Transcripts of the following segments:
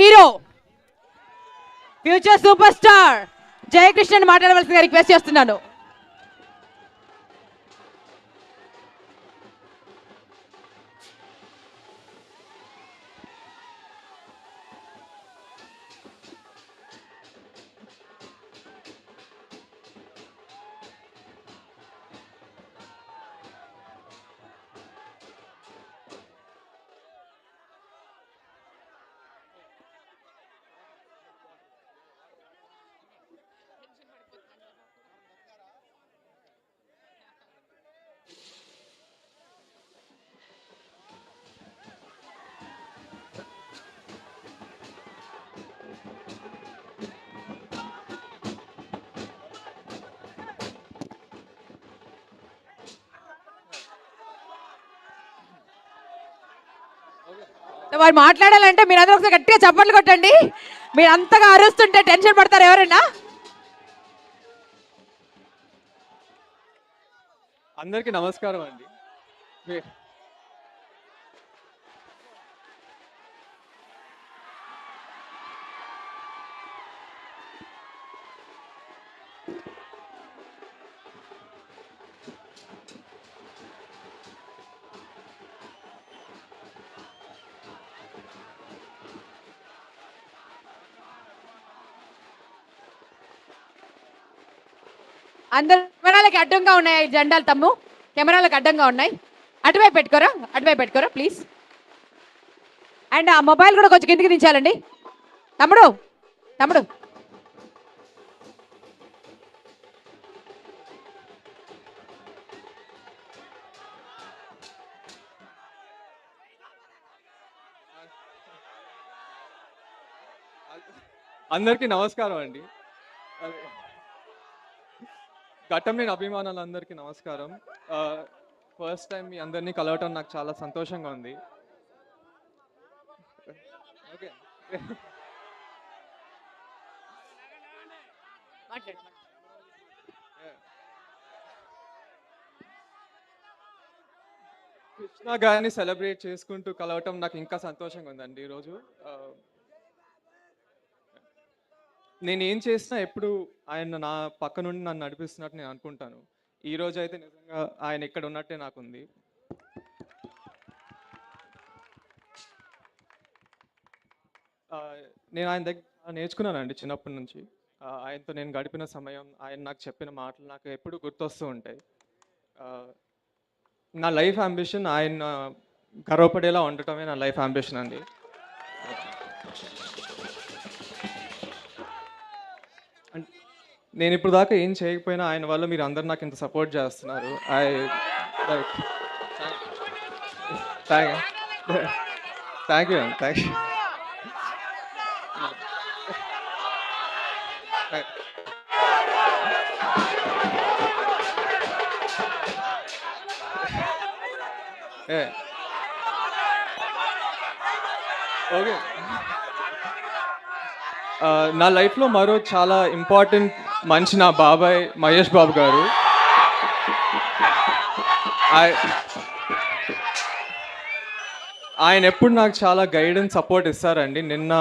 Hero future super star జయకృష్ణని మాట్లాడవలసిందిగా request చేస్తున్నాను. వారు మాట్లాడాలంటే మీరు అందరూ ఒకసారి గట్టిగా చప్పట్లు కొట్టండి. మీరు అంతగా అరుస్తుంటే టెన్షన్ పడతారు ఎవరైనా. అందరికీ నమస్కారం అండి. అందరు కెమెరాలకి అడ్డంగా ఉన్నాయి జెండాలు తమ్ము, కెమెరాలకు అడ్డంగా ఉన్నాయి. అటువైపు పెట్టుకోరా ప్లీజ్. అండ్ ఆ మొబైల్ కూడా కొంచెం కిందికి దించాలండి. తమ్ముడు అందరికీ నమస్కారం అండి. ఘట్టంలేని అభిమానులందరికీ నమస్కారం. ఫస్ట్ టైం మీ అందరినీ కలవటం నాకు చాలా సంతోషంగా ఉంది. ఓకే, కృష్ణ గారిని సెలబ్రేట్ చేసుకుంటూ కలవటం నాకు ఇంకా సంతోషంగా ఉందండి. ఈరోజు నేను ఏం చేసినా ఎప్పుడు ఆయన నా పక్క నుండి నన్ను నడిపిస్తున్నట్టు నేను అనుకుంటాను. ఈ రోజు అయితే నిజంగా ఆయన ఇక్కడ ఉన్నట్టే నాకుంది. నేను ఆయన దగ్గర నేర్చుకున్నానండి చిన్నప్పటి నుంచి. ఆయనతో నేను గడిపిన సమయం, ఆయన నాకు చెప్పిన మాటలు నాకు ఎప్పుడు గుర్తొస్తూ ఉంటాయి. నా లైఫ్ అంబిషన్ ఆయన గర్వపడేలా ఉండటమే నా లైఫ్ అంబిషన్ అండి. నేను ఇప్పుడు దాకా ఏం చేయకపోయినా ఆయన వల్ల మీరు అందరు నాకు ఇంత సపోర్ట్ చేస్తున్నారు. Thank you. ఓకే, నా లైఫ్లో మరో చాలా ఇంపార్టెంట్ మనిషి నా బాబాయ్ మహేష్ బాబు గారు. ఆయన ఎప్పుడు నాకు చాలా గైడెన్స్ సపోర్ట్ ఇస్తారండి. నేను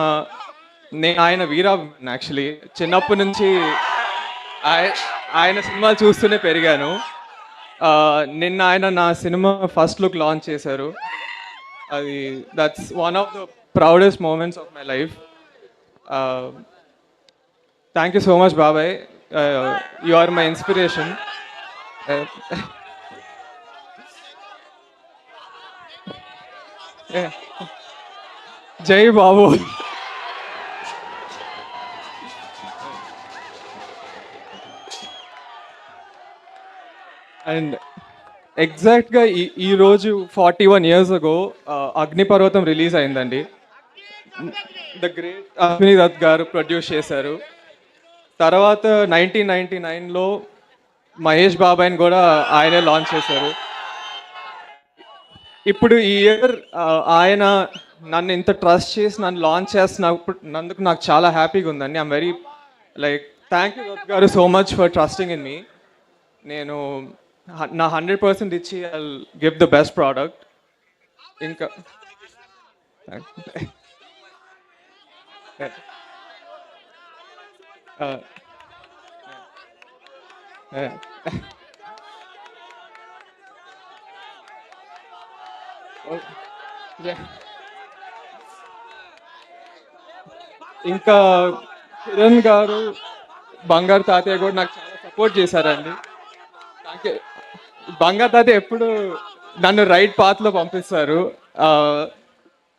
ఆయన వీరా యాక్చువల్లీ చిన్నప్పటి నుంచి ఆయన సినిమాలు చూస్తూనే పెరిగాను. నిన్న ఆయన నా సినిమా ఫస్ట్ లుక్ లాంచ్ చేశారు. అది that's one of the proudest moments of my life. Thank you so much బాబాయ్. You are my inspiration. జై బాబు. అండ్ ఎగ్జాక్ట్గా ఈరోజు 41 years ago అగ్నిపర్వతం రిలీజ్ అయిందండి. ద గ్రేట్ అశ్విని దత్ గారు ప్రొడ్యూస్ చేశారు. తర్వాత 1999లో మహేష్ బాబాయ్ని కూడా ఆయనే లాంచ్ చేశారు. ఇప్పుడు ఈ ఇయర్ ఆయన నన్ను ఇంత ట్రస్ట్ చేసి నన్ను లాంచ్ చేస్తున్నందుకు నాకు చాలా హ్యాపీగా ఉందండి. I'm very thank you Dutt గారు so much for trusting in me. నేను నా 100% ఇచ్చి I give the best product. ఇంకా Uh, uh, oh, yeah. ఇంకా కిరణ్ గారు, బంగారు తాతయ్య కూడా నాకు చాలా సపోర్ట్ చేశారండి. నాకు బంగారు తాతయ్య ఎప్పుడు నన్ను రైట్ పాత్లో పంపిస్తారు.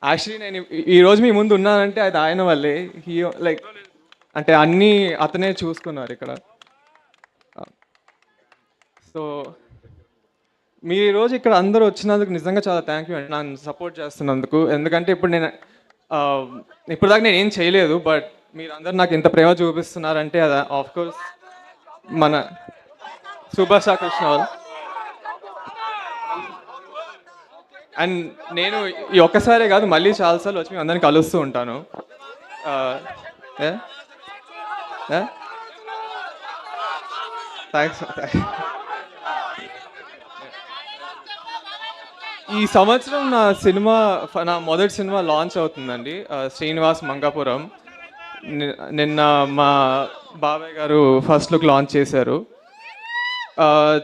యాక్చువల్లీ నేను ఈ రోజు మీ ముందు ఉన్నానంటే అది ఆయన వల్లే. లైక్ అంటే అన్నీ అతనే చూసుకున్నారు ఇక్కడ. సో మీరు ఈరోజు ఇక్కడ అందరూ వచ్చినందుకు నిజంగా చాలా థ్యాంక్ యూ అండి, నన్ను సపోర్ట్ చేస్తున్నందుకు. ఎందుకంటే ఇప్పుడు నేను ఇప్పుడు దాకా నేను ఏం చేయలేదు, బట్ మీరు అందరు నాకు ఇంత ప్రేమ చూపిస్తున్నారంటే అది ఆఫ్ కోర్స్ మన సుభాష కృష్ణ వాళ్ళు. అండ్ నేను ఈ ఒక్కసారే కాదు, మళ్ళీ చాలాసార్లు వచ్చి మీ అందరిని కలుస్తూ ఉంటాను. థ్యాంక్స్. ఈ సంవత్సరం నా మొదటి సినిమా లాంచ్ అవుతుందండి, శ్రీనివాస్ మంగాపురం. నిన్న మా బాబాయ్ గారు ఫస్ట్ లుక్ లాంచ్ చేశారు.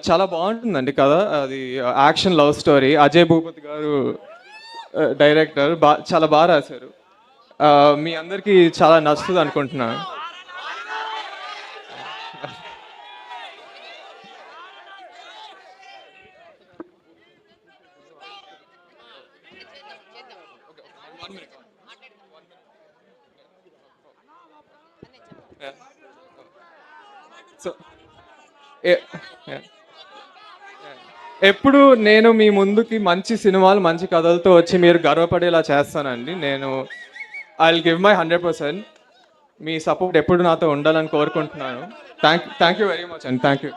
చాలా బాగుంటుందండి కథ. అది action love story. Ajay Bhupathi గారు డైరెక్టర్. చాలా బాగా రాశారు. మీ అందరికీ చాలా నచ్చుతుంది అనుకుంటున్నాను. సో ఎప్పుడు నేను మీ ముందుకి మంచి సినిమాలు, మంచి కథలతో వచ్చి మీరు గర్వపడేలా చేస్తానండి. నేను I will give my 100%. Me support ఎప్పుడు నాతో ఉండాలని కోరుకుంటున్నాను. థ్యాంక్ యూ వెరీ మచ్ అండి. Thank you.